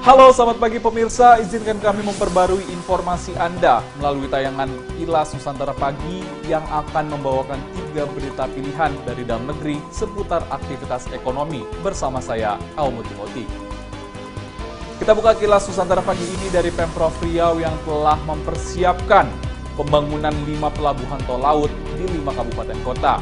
Halo, selamat pagi pemirsa. Izinkan kami memperbarui informasi Anda melalui tayangan Kilas Nusantara Pagi yang akan membawakan 3 berita pilihan dari dalam negeri seputar aktivitas ekonomi bersama saya, Aumu Timoti. Kita buka Kilas Nusantara Pagi ini dari Pemprov Riau yang telah mempersiapkan pembangunan 5 pelabuhan tol laut di 5 kabupaten kota.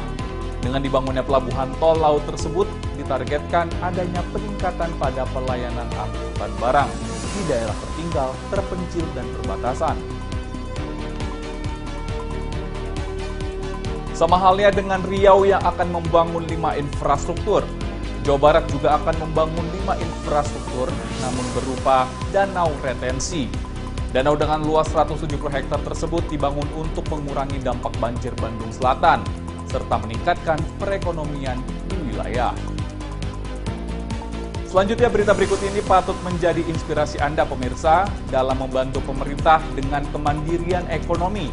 Dengan dibangunnya pelabuhan tol laut tersebut, ditargetkan adanya peningkatan pada pelayanan angkutan barang di daerah tertinggal, terpencil, dan perbatasan. Sama halnya dengan Riau yang akan membangun 5 infrastruktur, Jawa Barat juga akan membangun 5 infrastruktur namun berupa danau retensi. Danau dengan luas 170 hektar tersebut dibangun untuk mengurangi dampak banjir Bandung Selatan, serta meningkatkan perekonomian di wilayah. Selanjutnya, berita berikut ini patut menjadi inspirasi Anda pemirsa dalam membantu pemerintah dengan kemandirian ekonomi,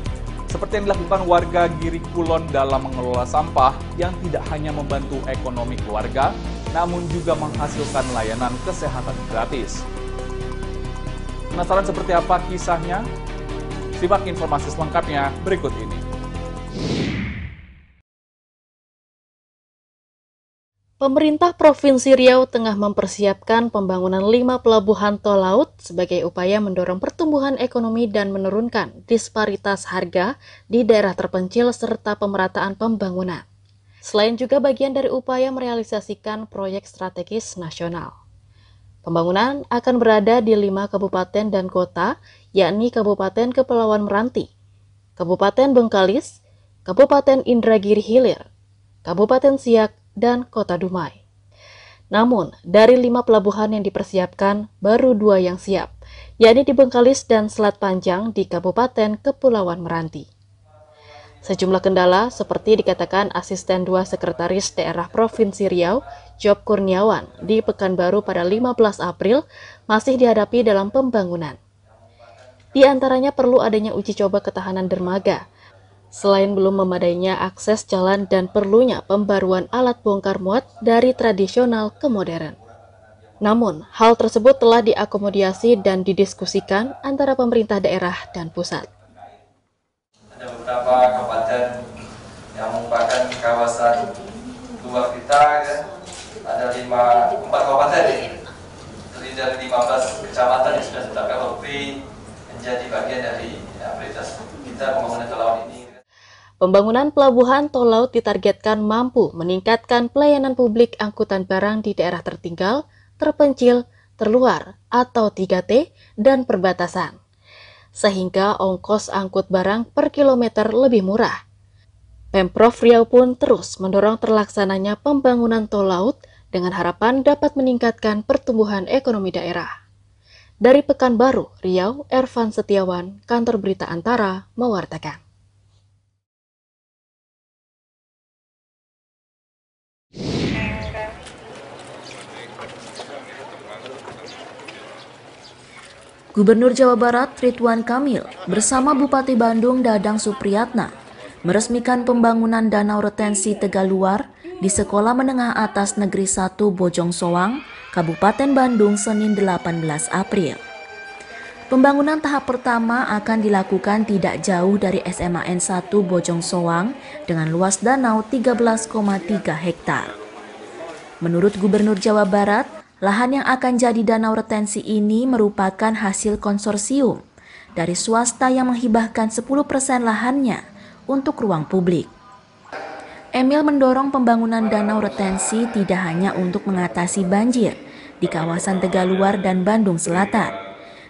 seperti yang dilakukan warga Giri Kulon dalam mengelola sampah yang tidak hanya membantu ekonomi keluarga, namun juga menghasilkan layanan kesehatan gratis. Penasaran seperti apa kisahnya? Simak informasi selengkapnya berikut ini. Pemerintah Provinsi Riau tengah mempersiapkan pembangunan 5 pelabuhan tol laut sebagai upaya mendorong pertumbuhan ekonomi dan menurunkan disparitas harga di daerah terpencil serta pemerataan pembangunan. Selain juga bagian dari upaya merealisasikan proyek strategis nasional. Pembangunan akan berada di 5 kabupaten dan kota, yakni Kabupaten Kepulauan Meranti, Kabupaten Bengkalis, Kabupaten Indragiri Hilir, Kabupaten Siak, dan Kota Dumai. Namun, dari 5 pelabuhan yang dipersiapkan, baru 2 yang siap, yakni di Bengkalis dan Selat Panjang di Kabupaten Kepulauan Meranti. Sejumlah kendala, seperti dikatakan Asisten 2 Sekretaris Daerah Provinsi Riau, Job Kurniawan, di Pekanbaru pada 15 April, masih dihadapi dalam pembangunan. Di antaranya perlu adanya uji coba ketahanan dermaga, selain belum memadainya akses jalan dan perlunya pembaruan alat bongkar muat dari tradisional ke modern. Namun, hal tersebut telah diakomodasi dan didiskusikan antara pemerintah daerah dan pusat. Ada beberapa kabupaten yang merupakan kawasan luar kita, ya. Ada 4 kabupaten, terdiri dari 15 kecamatan yang sudah ditetapkan menjadi bagian dari prioritas kita pembangunan tol laut ini. Pembangunan pelabuhan tol laut ditargetkan mampu meningkatkan pelayanan publik angkutan barang di daerah tertinggal, terpencil, terluar, atau 3T, dan perbatasan. Sehingga ongkos angkut barang per kilometer lebih murah. Pemprov Riau pun terus mendorong terlaksananya pembangunan tol laut dengan harapan dapat meningkatkan pertumbuhan ekonomi daerah. Dari Pekanbaru, Riau, Ervan Setiawan, Kantor Berita Antara, mewartakan. Gubernur Jawa Barat Ridwan Kamil bersama Bupati Bandung Dadang Supriyatna meresmikan pembangunan danau retensi Tegaluar di Sekolah Menengah Atas Negeri 1 Bojong Soang, Kabupaten Bandung, Senin 18 April. Pembangunan tahap pertama akan dilakukan tidak jauh dari SMAN 1 Bojong Soang dengan luas danau 13,3 hektar. Menurut Gubernur Jawa Barat, lahan yang akan jadi danau retensi ini merupakan hasil konsorsium dari swasta yang menghibahkan 10% lahannya untuk ruang publik. Emil mendorong pembangunan danau retensi tidak hanya untuk mengatasi banjir di kawasan Tegaluar dan Bandung Selatan,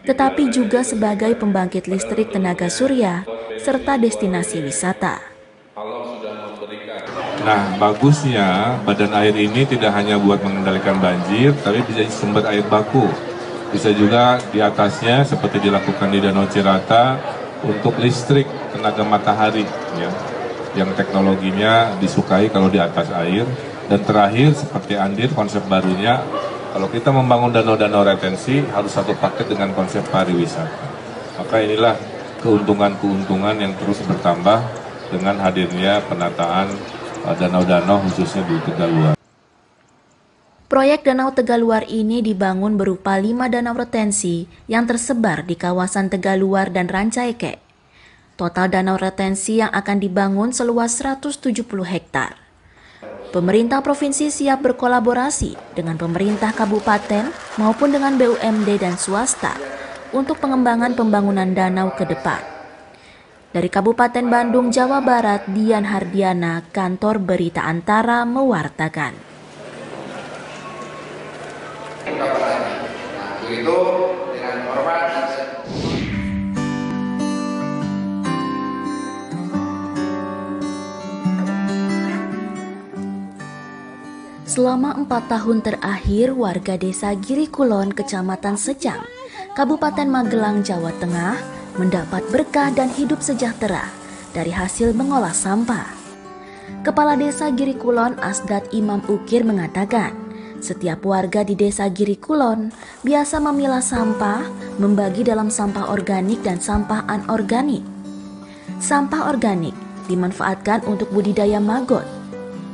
tetapi juga sebagai pembangkit listrik tenaga surya serta destinasi wisata. Nah, bagusnya badan air ini tidak hanya buat mengendalikan banjir, tapi bisa sumber air baku. Bisa juga di atasnya seperti dilakukan di Danau Cirata untuk listrik tenaga matahari, ya, yang teknologinya disukai kalau di atas air. Dan terakhir seperti Andir, konsep barunya, kalau kita membangun danau-danau retensi harus satu paket dengan konsep pariwisata. Maka inilah keuntungan-keuntungan yang terus bertambah dengan hadirnya penataan danau-danau khususnya di Tegaluar. Proyek Danau Tegaluar ini dibangun berupa 5 danau retensi yang tersebar di kawasan Tegaluar dan Rancaikek. Total danau retensi yang akan dibangun seluas 170 hektar. Pemerintah provinsi siap berkolaborasi dengan pemerintah kabupaten maupun dengan BUMD dan swasta untuk pengembangan pembangunan danau ke depan. Dari Kabupaten Bandung, Jawa Barat, Dian Hardiana, Kantor Berita Antara mewartakan. Itu dengan hormat. Selama 4 tahun terakhir, warga desa Girikulon, Kecamatan Secang, Kabupaten Magelang, Jawa Tengah, mendapat berkah dan hidup sejahtera dari hasil mengolah sampah. Kepala Desa Girikulon, Asdat Imam Ukir, mengatakan, setiap warga di Desa Girikulon biasa memilah sampah, membagi dalam sampah organik dan sampah anorganik. Sampah organik dimanfaatkan untuk budidaya maggot.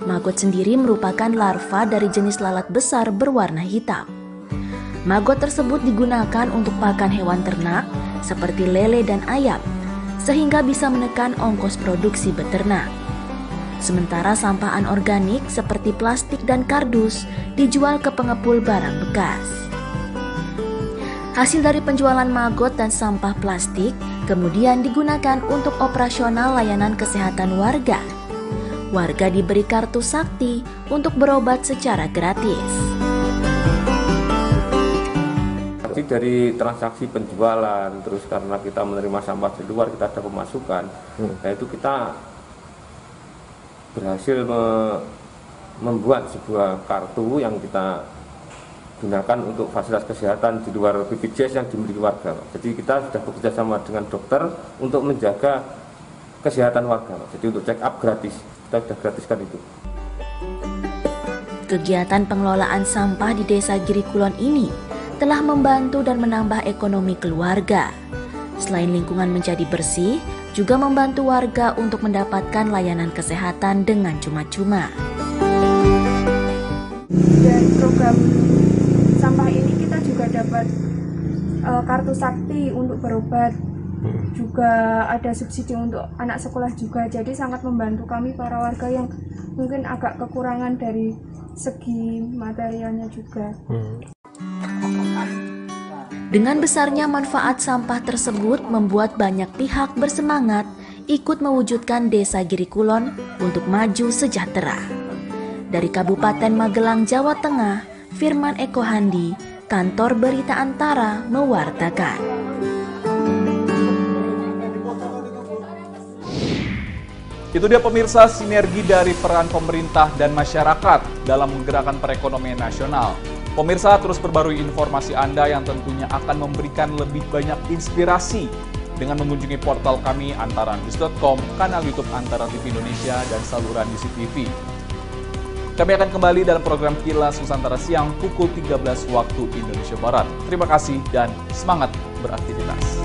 Maggot sendiri merupakan larva dari jenis lalat besar berwarna hitam. Maggot tersebut digunakan untuk pakan hewan ternak seperti lele dan ayam, sehingga bisa menekan ongkos produksi beternak. Sementara sampah anorganik seperti plastik dan kardus dijual ke pengepul barang bekas. Hasil dari penjualan maggot dan sampah plastik kemudian digunakan untuk operasional layanan kesehatan warga. Warga diberi kartu sakti untuk berobat secara gratis. Dari transaksi penjualan, terus karena kita menerima sampah di luar, kita ada pemasukan, yaitu kita berhasil membuat sebuah kartu yang kita gunakan untuk fasilitas kesehatan di luar BPJS yang dimiliki warga. Jadi kita sudah bekerja sama dengan dokter untuk menjaga kesehatan warga. Jadi untuk check up gratis, kita sudah gratiskan itu. Kegiatan pengelolaan sampah di Desa Girikulon ini telah membantu dan menambah ekonomi keluarga. Selain lingkungan menjadi bersih, juga membantu warga untuk mendapatkan layanan kesehatan dengan cuma-cuma. Dari program sampah ini kita juga dapat kartu sakti untuk berobat. Juga ada subsidi untuk anak sekolah juga. Jadi sangat membantu kami para warga yang mungkin agak kekurangan dari segi materialnya juga. Dengan besarnya manfaat sampah tersebut membuat banyak pihak bersemangat ikut mewujudkan Desa Girikulon untuk maju sejahtera. Dari Kabupaten Magelang, Jawa Tengah, Firman Eko Handi, Kantor Berita Antara mewartakan. Itu dia pemirsa, sinergi dari peran pemerintah dan masyarakat dalam menggerakkan perekonomian nasional. Pemirsa, terus perbarui informasi Anda yang tentunya akan memberikan lebih banyak inspirasi dengan mengunjungi portal kami antaranews.com, kanal YouTube Antara TV Indonesia, dan saluran UCTV. Kami akan kembali dalam program Kilas Nusantara Siang pukul 13 waktu Indonesia Barat. Terima kasih dan semangat beraktivitas.